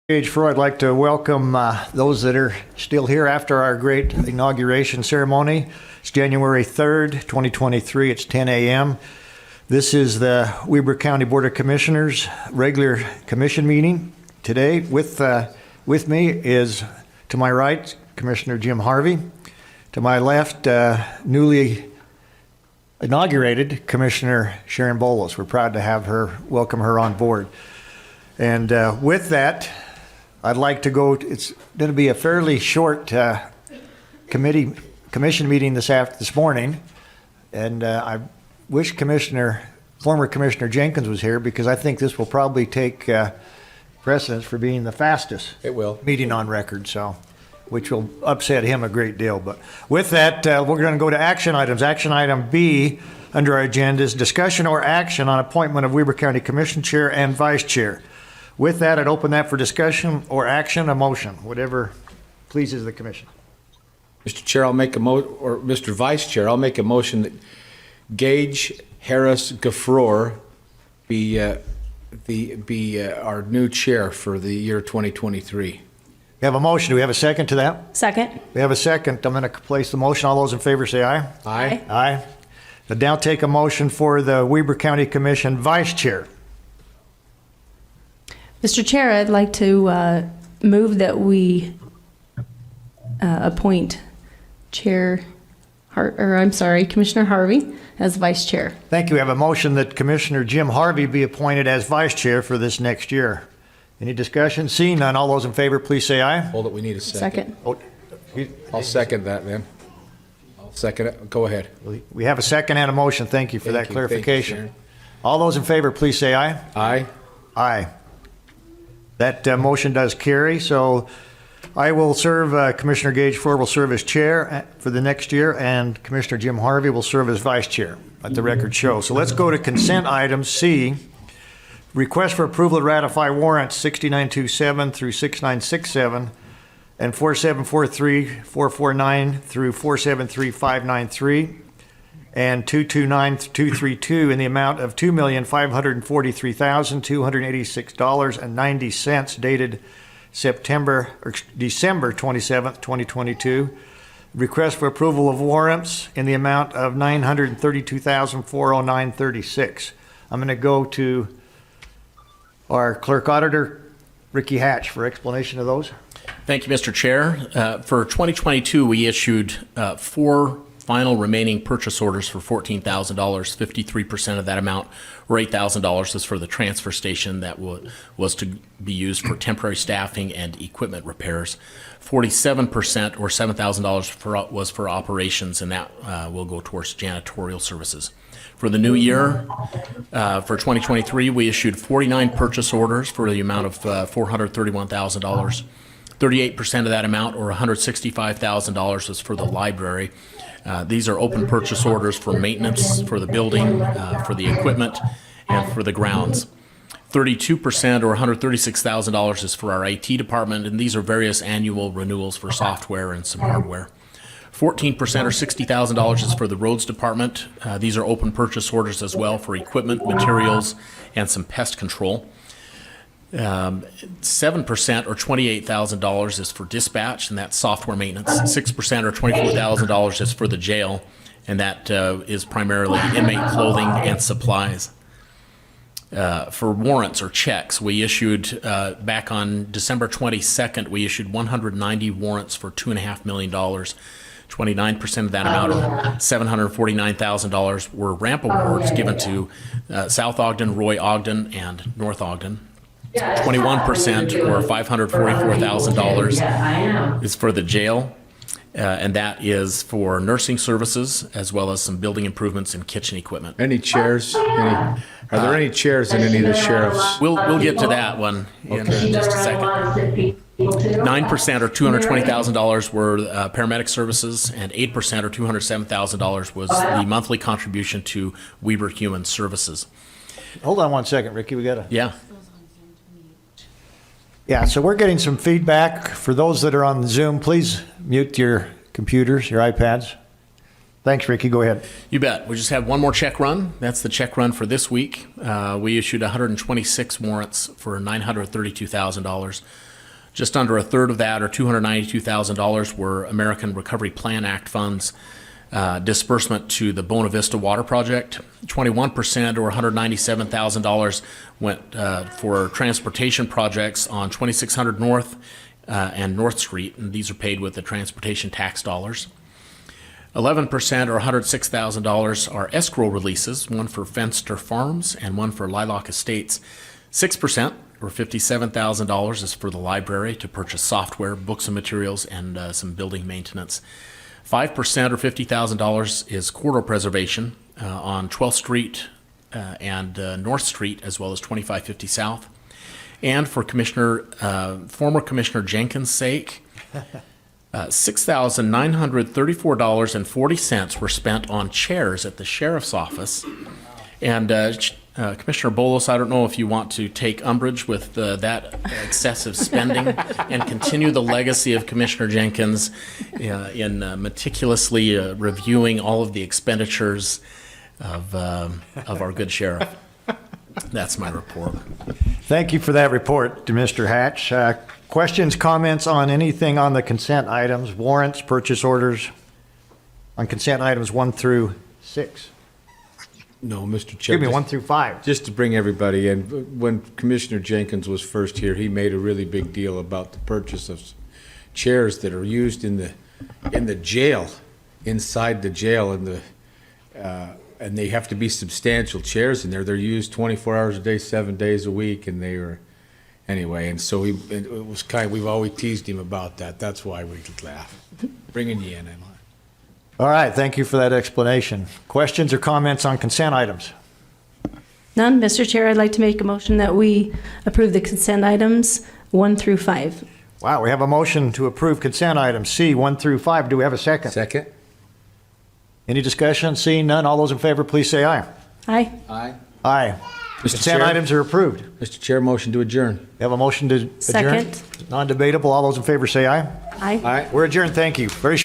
Page 4, I'd like to welcome those that are still here after our great inauguration ceremony. It's January 3rd, 2023. It's 10 a.m. This is the Weber County Board of Commissioners regular commission meeting today. With me is, to my right, Commissioner Jim Harvey. To my left, newly inaugurated Commissioner Sharon Bolos. We're proud to welcome her on board. And with that, I'd like to go, it's going to be a fairly short commission meeting this morning. And I wish former Commissioner Jenkins was here, because I think this will probably take precedence for being the fastest meeting on record, which will upset him a great deal. But with that, we're going to go to action items. Action item B under our agenda is discussion or action on appointment of Weber County Commission Chair and Vice Chair. With that, I'd open that for discussion or action, a motion, whatever pleases the commission. Mr. Chair, or Mr. Vice Chair, I'll make a motion that Gage Harris Gaffrour be our new chair for the year 2023. We have a motion. Do we have a second to that? Second. We have a second. I'm going to place the motion. All those in favor say aye. Aye. Aye. I'll now take a motion for the Weber County Commission Vice Chair. Mr. Chair, I'd like to move that we appoint Commissioner Harvey as Vice Chair. Thank you. We have a motion that Commissioner Jim Harvey be appointed as Vice Chair for this next year. Any discussion? Seeing none, all those in favor, please say aye. Hold it, we need a second. Oh, I'll second that then. I'll second it. Go ahead. we have a second and a motion. Thank you for that clarification. Thank you, All those in favor, please say aye. Aye. Aye. That motion does carry. So I will serve, Commissioner Gage Gaffrour will serve as chair for the next year, and Commissioner Jim Harvey will serve as vice chair, let the record show. So let's go to consent items. C, request for approval to ratify warrants 6927 through 6967 and 4743, 449 through 473593 and 229232 in the amount of $2,543,286.90 dated December 27th, 2022. Request for approval of warrants in the amount of $932,409.36. I'm going to go to our clerk auditor, Ricky Hatch, for explanation of those. Thank you, Mr. Chair. For 2022, we issued 4 final remaining purchase orders for $14,000. 53% of that amount, or $8,000, was for the transfer station that was to be used for temporary staffing and equipment repairs. 47%, or $7,000, was for operations, and that will go towards janitorial services. For the new year, for 2023, we issued 49 purchase orders for the amount of $431,000. 38% of that amount, or $165,000, was for the library. These are open purchase orders for maintenance, for the building, for the equipment, and for the grounds. 32%, or $136,000, is for our IT department, and these are various annual renewals for software and some hardware. 14%, or $60,000, is for the roads department. These are open purchase orders as well for equipment, materials, and some pest control. 7%, or $28,000, is for dispatch, and that's software maintenance. 6%, or $24,000, is for the jail, and that is primarily inmate clothing and supplies. For warrants or checks, we issued back on December 22nd, we issued 190 warrants for $2.5 million. 29% of that amount, or $749,000, were ramp awards given to South Ogden, Roy Ogden, and North Ogden. 21%, or $544,000, is for the jail, and that is for nursing services as well as some building improvements and kitchen equipment. Any chairs? Are there any chairs in any of the sheriffs? We'll get to that one in just a second. 9%, or $220,000, were paramedic services, and 8%, or $207,000, was the monthly contribution to Weber Human Services. Hold on one second, Ricky. We got to. Yeah. Yeah, so we're getting some feedback. For those that are on Zoom, please mute your computers, your iPads. Thanks, Ricky. Go ahead. You bet. We just have one more check run. That's the check run for this week. We issued 126 warrants for $932,000. Just under a third of that, or $292,000, were American Recovery Plan Act funds disbursement to the Bona Vista Water Project. 21%, or $197,000, went for transportation projects on 2600 North and North Street, and these are paid with the transportation tax dollars. 11%, or $106,000, are escrow releases, one for Fenster Farms and one for Lilac Estates. 6%, or $57,000, is for the library to purchase software, books and materials, and some building maintenance. 5%, or $50,000, is corridor preservation on 12th Street and North Street, as well as 2550 South. And for former Commissioner Jenkins' sake, $6,934.40 were spent on chairs at the sheriff's office. And Commissioner Bolos, I don't know if you want to take umbrage with that excessive spending and continue the legacy of Commissioner Jenkins in meticulously reviewing all of the expenditures of our good sheriff. That's my report. Thank you for that report to Mr. Hatch. Questions, comments on anything on the consent items, warrants, purchase orders, on consent items 1 through 6? No, Mr. Chair. Give me 1 through 5. Just to bring everybody in, when Commissioner Jenkins was first here, he made a really big deal about the purchase of chairs that are used in the jail, inside the jail, and they have to be substantial chairs in there. They're used 24 hours a day, 7 days a week, and they were, anyway. And so it was we've always teased him about that. That's why we laugh. Bringing you in, Emma. All right, thank you for that explanation. Questions or comments on consent items? None. Mr. Chair, I'd like to make a motion that we approve the consent items 1 through 5. Wow, we have a motion to approve consent items C 1 through 5. Do we have a second? Second? Any discussion? Seeing none, all those in favor, please say aye. Aye. Aye. Aye. Mr. Consent Chair? items are approved. Mr. Chair, motion to adjourn. We have a motion to adjourn. Second. Non-debatable. All those in favor say aye. Aye. Aye. We're adjourned. Thank you. Very